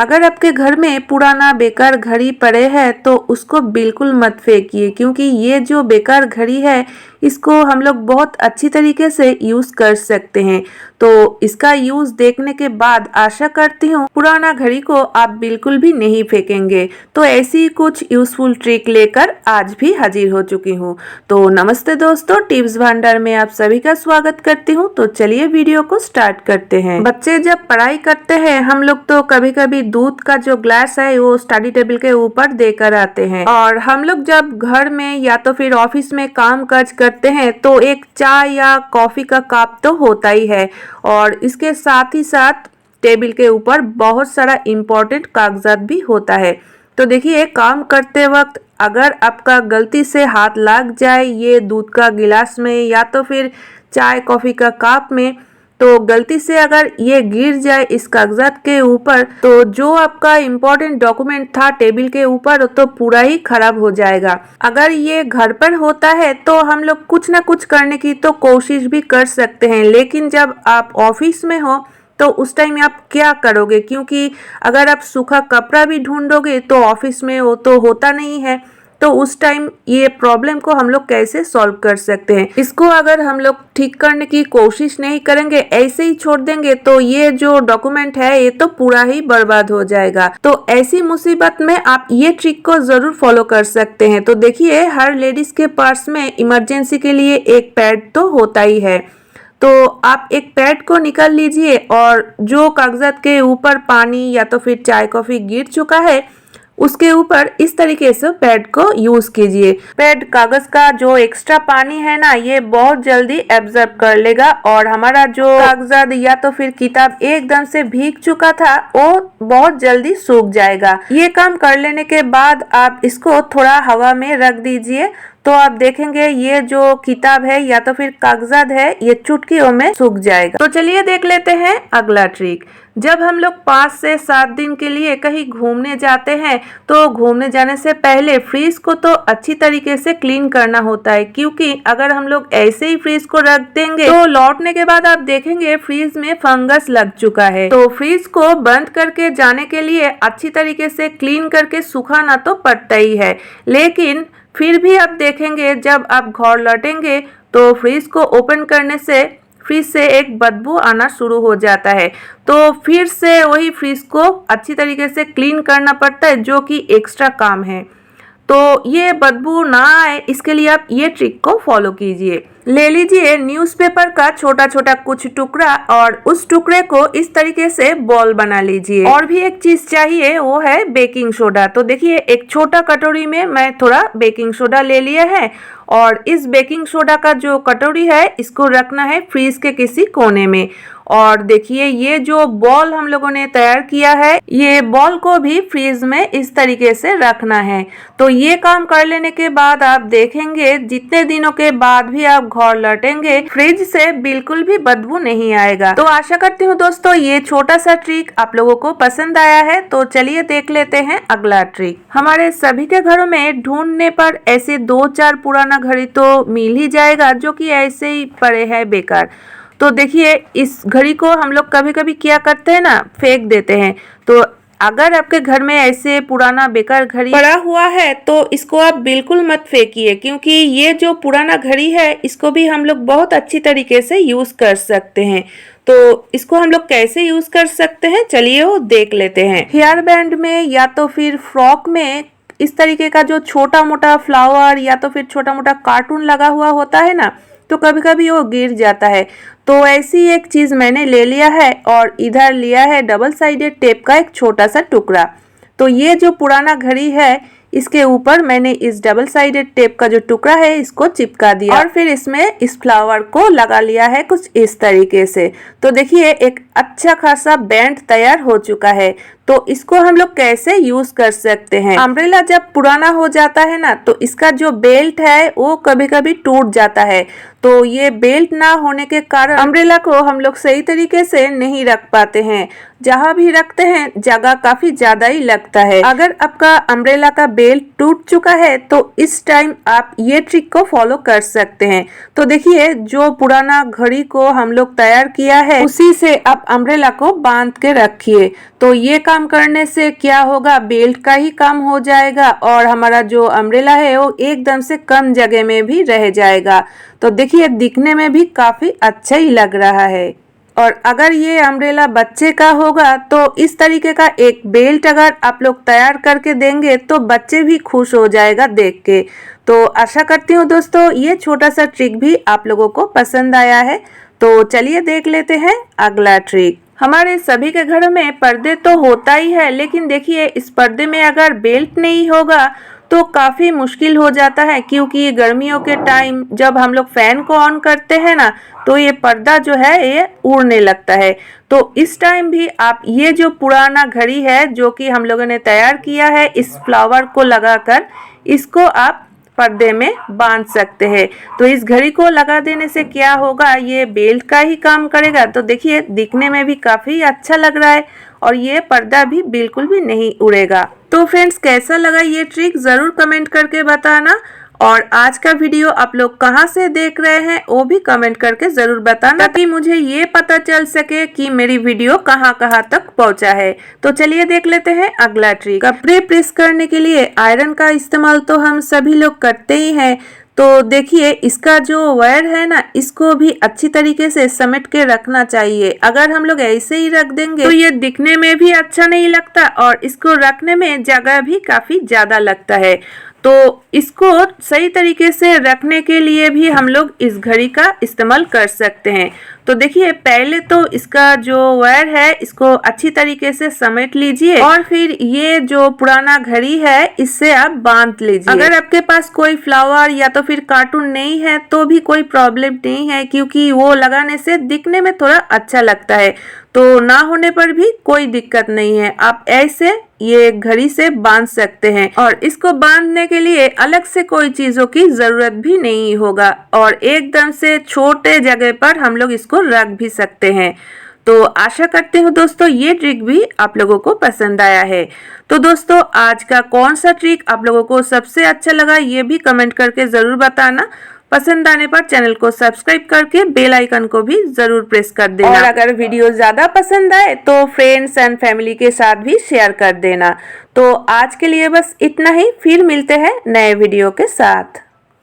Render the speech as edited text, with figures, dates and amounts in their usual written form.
अगर आपके घर में पुराना बेकार घड़ी पड़े हैं तो उसको बिल्कुल मत फेंकिए, क्योंकि ये जो बेकार घड़ी है इसको हम लोग बहुत अच्छी तरीके से यूज़ कर सकते हैं। तो इसका यूज़ देखने के बाद आशा करती हूँ पुराना घड़ी को आप बिल्कुल भी नहीं फेंकेंगे। तो ऐसी कुछ यूज़फुल ट्रिक लेकर आज भी हाजिर हो चुकी हूँ। तो नमस्ते दोस्तों, टिप्स भंडार में आप सभी का स्वागत करती हूँ। तो चलिए वीडियो को स्टार्ट करते हैं। बच्चे जब पढ़ाई करते हैं हम लोग तो कभी कभी दूध का जो ग्लास है वो स्टडी टेबल के ऊपर देकर आते हैं, और हम लोग जब घर में या तो फिर ऑफिस में काम काज करते हैं तो एक चाय या कॉफी का कप तो होता ही है, और इसके साथ ही साथ टेबल के ऊपर बहुत सारा इम्पोर्टेंट कागजात भी होता है। तो देखिए, काम करते वक्त अगर आपका गलती से हाथ लग जाए ये दूध का गिलास में या तो फिर चाय कॉफी का कप में, तो गलती से अगर ये गिर जाए इस कागजात के ऊपर, तो जो आपका इम्पोर्टेंट डॉक्यूमेंट था टेबल के ऊपर तो पूरा ही खराब हो जाएगा। अगर ये घर पर होता है तो हम लोग कुछ ना कुछ करने की तो कोशिश भी कर सकते हैं, लेकिन जब आप ऑफिस में हो तो उस टाइम आप क्या करोगे, क्योंकि अगर आप सूखा कपड़ा भी ढूंढोगे तो ऑफिस में वो तो होता नहीं है। तो उस टाइम ये प्रॉब्लम को हम लोग कैसे सॉल्व कर सकते हैं, इसको अगर हम लोग ठीक करने की कोशिश नहीं करेंगे, ऐसे ही छोड़ देंगे, तो ये जो डॉक्यूमेंट है ये तो पूरा ही बर्बाद हो जाएगा। तो ऐसी मुसीबत में आप ये ट्रिक को जरूर फॉलो कर सकते हैं। तो देखिए, हर लेडीज के पर्स में इमरजेंसी के लिए एक पैड तो होता ही है। तो आप एक पैड को निकाल लीजिए और जो कागजात के ऊपर पानी या तो फिर चाय कॉफी गिर चुका है उसके ऊपर इस तरीके से पैड को यूज कीजिए। पैड कागज का जो एक्स्ट्रा पानी है ना ये बहुत जल्दी एब्जॉर्ब कर लेगा, और हमारा जो कागजात या तो फिर किताब एकदम से भीग चुका था वो बहुत जल्दी सूख जाएगा। ये काम कर लेने के बाद आप इसको थोड़ा हवा में रख दीजिए, तो आप देखेंगे ये जो किताब है या तो फिर कागजात है ये चुटकियों में सूख जाएगा। तो चलिए देख लेते हैं अगला ट्रिक। जब हम लोग 5 से 7 दिन के लिए कहीं घूमने जाते हैं तो घूमने जाने से पहले फ्रिज को तो अच्छी तरीके से क्लीन करना होता है, क्योंकि अगर हम लोग ऐसे ही फ्रिज को रख देंगे तो लौटने के बाद आप देखेंगे फ्रिज में फंगस लग चुका है। तो फ्रिज को बंद करके जाने के लिए अच्छी तरीके से क्लीन करके सुखाना तो पड़ता ही है, लेकिन फिर भी आप देखेंगे जब आप घर लौटेंगे तो फ्रिज को ओपन करने से फ्रिज से एक बदबू आना शुरू हो जाता है। तो फिर से वही फ्रिज को अच्छी तरीके से क्लीन करना पड़ता है, जो कि एक्स्ट्रा काम है। तो ये बदबू ना आए इसके लिए आप ये ट्रिक को फॉलो कीजिए। ले लीजिए न्यूज़पेपर का छोटा छोटा कुछ टुकड़ा और उस टुकड़े को इस तरीके से बॉल बना लीजिए। और भी एक चीज चाहिए, वो है बेकिंग सोडा। तो देखिए, एक छोटा कटोरी में मैं थोड़ा बेकिंग सोडा ले लिया है, और इस बेकिंग सोडा का जो कटोरी है इसको रखना है फ्रिज के किसी कोने में। और देखिए, ये जो बॉल हम लोगों ने तैयार किया है ये बॉल को भी फ्रिज में इस तरीके से रखना है। तो ये काम कर लेने के बाद आप देखेंगे जितने दिनों के बाद भी आप घर लौटेंगे फ्रिज से बिल्कुल भी बदबू नहीं आएगा। तो आशा करती हूँ दोस्तों ये छोटा सा ट्रिक आप लोगों को पसंद आया है। तो चलिए देख लेते हैं अगला ट्रिक। हमारे सभी के घरों में ढूंढने पर ऐसे 2-4 पुराना घड़ी तो मिल ही जाएगा जो कि ऐसे ही पड़े हैं बेकार। तो देखिए, इस घड़ी को हम लोग कभी कभी क्या करते हैं ना, फेंक देते हैं। तो अगर आपके घर में ऐसे पुराना बेकार घड़ी पड़ा हुआ है तो इसको आप बिल्कुल मत फेंकिए, क्योंकि ये जो पुराना घड़ी है इसको भी हम लोग बहुत अच्छी तरीके से यूज कर सकते हैं। तो इसको हम लोग कैसे यूज कर सकते हैं चलिए वो देख लेते हैं। हेयर बैंड में या तो फिर फ्रॉक में इस तरीके का जो छोटा मोटा फ्लावर या तो फिर छोटा मोटा कार्टून लगा हुआ होता है ना, तो कभी कभी वो गिर जाता है। तो ऐसी एक चीज मैंने ले लिया है और इधर लिया है डबल साइडेड टेप का एक छोटा सा टुकड़ा। तो ये जो पुराना घड़ी है इसके ऊपर मैंने इस डबल साइडेड टेप का जो टुकड़ा है इसको चिपका दिया, और फिर इसमें इस फ्लावर को लगा लिया है कुछ इस तरीके से। तो देखिए, एक अच्छा खासा बैंड तैयार हो चुका है। तो इसको हम लोग कैसे यूज कर सकते हैं। अम्ब्रेला जब पुराना हो जाता है ना तो इसका जो बेल्ट है वो कभी कभी टूट जाता है। तो ये बेल्ट ना होने के कारण अम्ब्रेला को हम लोग सही तरीके से नहीं रख पाते हैं। जहाँ भी रखते हैं जगह काफी ज्यादा ही लगता है। अगर आपका अम्ब्रेला का बेल्ट टूट चुका है तो इस टाइम आप ये ट्रिक को फॉलो कर सकते हैं। तो देखिए, जो पुराना घड़ी को हम लोग तैयार किया है उसी से आप अम्ब्रेला को बांध के रखिए। तो ये काम करने से क्या होगा, बेल्ट का ही काम हो जाएगा और हमारा जो अम्ब्रेला है वो एकदम से कम जगह में भी रह जाएगा। तो देखिए, दिखने में भी काफी अच्छा ही लग रहा है। और अगर ये अम्ब्रेला बच्चे का होगा तो इस तरीके का एक बेल्ट अगर आप लोग तैयार करके देंगे तो बच्चे भी खुश हो जाएगा देख के। तो आशा करती हूँ दोस्तों ये छोटा सा ट्रिक भी आप लोगों को पसंद आया है। तो चलिए देख लेते हैं अगला ट्रिक। हमारे सभी के घरों में पर्दे तो होता ही है, लेकिन देखिए इस पर्दे में अगर बेल्ट नहीं होगा तो काफी मुश्किल हो जाता है, क्योंकि गर्मियों के टाइम जब हम लोग फैन को ऑन करते हैं ना तो ये पर्दा जो है ये उड़ने लगता है। तो इस टाइम भी आप ये जो पुराना घड़ी है जो कि हम लोगों ने तैयार किया है इस फ्लावर को लगाकर, इसको आप पर्दे में बांध सकते हैं। तो इस घड़ी को लगा देने से क्या होगा, ये बेल्ट का ही काम करेगा। तो देखिए दिखने में भी काफी अच्छा लग रहा है और ये पर्दा भी बिल्कुल भी नहीं उड़ेगा। तो फ्रेंड्स, कैसा लगा ये ट्रिक जरूर कमेंट करके बताना। और आज का वीडियो आप लोग कहाँ से देख रहे हैं वो भी कमेंट करके जरूर बताना, ताकि मुझे ये पता चल सके कि मेरी वीडियो कहाँ कहाँ तक पहुँचा है। तो चलिए देख लेते हैं अगला ट्रिक। कपड़े प्रेस करने के लिए आयरन का इस्तेमाल तो हम सभी लोग करते ही हैं। तो देखिए इसका जो वायर है ना, इसको भी अच्छी तरीके से समेट के रखना चाहिए। अगर हम लोग ऐसे ही रख देंगे तो ये दिखने में भी अच्छा नहीं लगता और इसको रखने में जगह भी काफी ज्यादा लगता है। तो इसको सही तरीके से रखने के लिए भी हम लोग इस घड़ी का इस्तेमाल कर सकते हैं। तो देखिए पहले तो इसका जो वायर है इसको अच्छी तरीके से समेट लीजिए और फिर ये जो पुराना घड़ी है इससे आप बांध लीजिए। अगर आपके पास कोई फ्लावर या तो फिर कार्टून नहीं है तो भी कोई प्रॉब्लम नहीं है, क्योंकि वो लगाने से दिखने में थोड़ा अच्छा लगता है। तो ना होने पर भी कोई दिक्कत नहीं है, आप ऐसे ये घड़ी से बांध सकते हैं। और इसको बांधने के लिए अलग से कोई चीजों की जरूरत भी नहीं होगा और एकदम से छोटे जगह पर हम लोग इसको रख भी सकते हैं। तो आशा करती हूँ दोस्तों ये ट्रिक भी आप लोगों को पसंद आया है। तो दोस्तों आज का कौन सा ट्रिक आप लोगों को सबसे अच्छा लगा ये भी कमेंट करके जरूर बताना। पसंद आने पर चैनल को सब्सक्राइब करके बेल आइकन को भी जरूर प्रेस कर देना। और अगर वीडियो ज्यादा पसंद आए तो फ्रेंड्स एंड फैमिली के साथ भी शेयर कर देना। तो आज के लिए बस इतना ही, फिर मिलते हैं नए वीडियो के साथ।